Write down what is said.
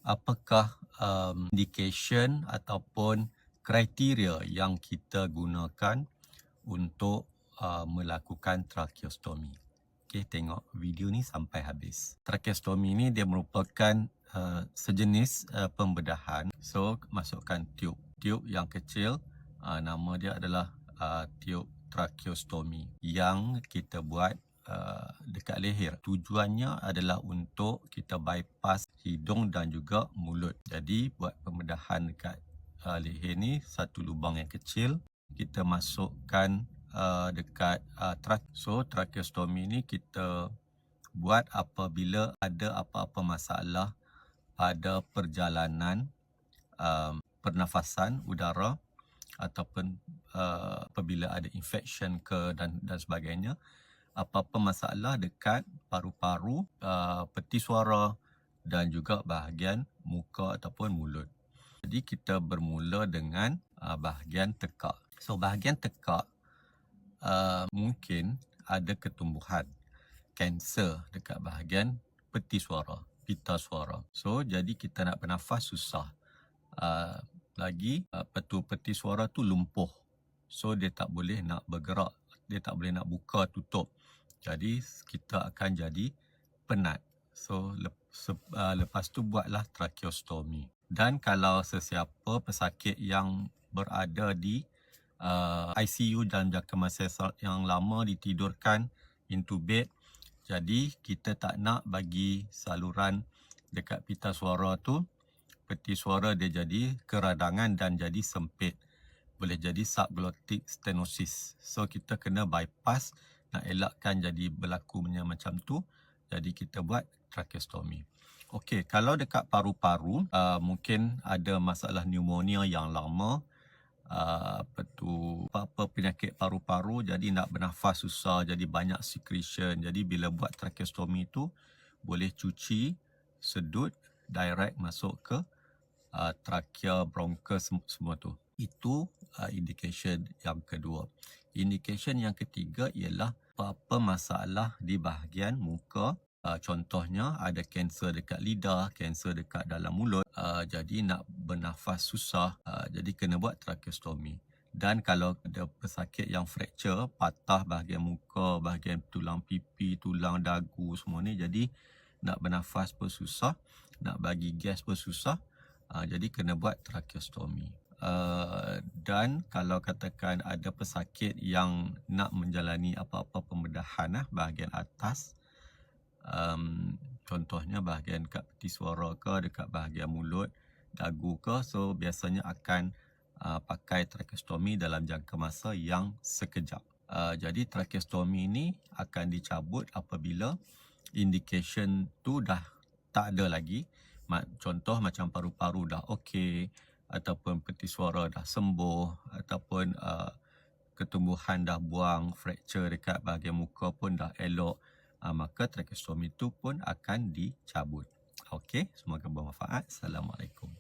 apakah indication ataupun kriteria yang kita gunakan untuk melakukan tracheostomy. Okey, tengok video ni sampai habis. Tracheostomy ni dia merupakan sejenis pembedahan. So, masukkan tube yang kecil, nama dia adalah tube tracheostomy yang kita buat dekat leher. Tujuannya adalah untuk kita bypass hidung dan juga mulut. Jadi buat pembedahan dekat leher ni, satu lubang yang kecil kita masukkan dekat tracheostomy ni kita buat apabila ada apa-apa masalah pada perjalanan pernafasan udara ataupun apabila ada infection dan sebagainya, apa-apa masalah dekat paru-paru, peti suara dan juga bahagian muka ataupun mulut. Jadi kita bermula dengan bahagian tekak. So bahagian tekak mungkin ada ketumbuhan kanser dekat bahagian peti suara, pita suara. So jadi kita nak bernafas susah. Lagi peti suara tu lumpuh. So dia tak boleh nak bergerak, dia tak boleh nak buka tutup. Jadi kita akan jadi penat. So lepas tu buatlah tracheostomy. Dan kalau sesiapa pesakit yang berada di ICU dalam jangka masa yang lama ditidurkan intubate, jadi kita tak nak bagi saluran dekat pita suara tu, peti suara dia jadi keradangan dan jadi sempit. Boleh jadi subglottic stenosis. So kita kena bypass, nak elakkan jadi berlakunya macam tu. Jadi kita buat tracheostomy. Okey, kalau dekat paru-paru mungkin ada masalah pneumonia yang lama, apa penyakit paru-paru, jadi nak bernafas susah, jadi banyak secretion. Jadi bila buat tracheostomy tu boleh cuci, sedut direct masuk ke trachea, bronchus semua tu. Itu indication yang kedua. Indication yang ketiga ialah apa-apa masalah di bahagian muka. Contohnya ada kanser dekat lidah, kanser dekat dalam mulut. Jadi nak bernafas susah, jadi kena buat tracheostomy. Dan kalau ada pesakit yang fracture, patah bahagian muka, bahagian tulang pipi, tulang dagu semua ni, jadi nak bernafas pun susah, nak bagi gas pun susah. Jadi kena buat tracheostomy. Dan kalau katakan ada pesakit yang nak menjalani apa-apa pembedahan bahagian atas, contohnya bahagian dekat peti suara ke, dekat bahagian mulut, dagu ke, so biasanya akan pakai tracheostomy dalam jangka masa yang sekejap. Jadi tracheostomy ni akan dicabut apabila indication tu dah tak ada lagi. Contoh macam paru-paru dah okey, ataupun peti suara dah sembuh, ataupun ketumbuhan dah buang, fracture dekat bahagian muka pun dah elok, maka tracheostomy tu pun akan dicabut. Okey, semoga bermanfaat. Assalamualaikum.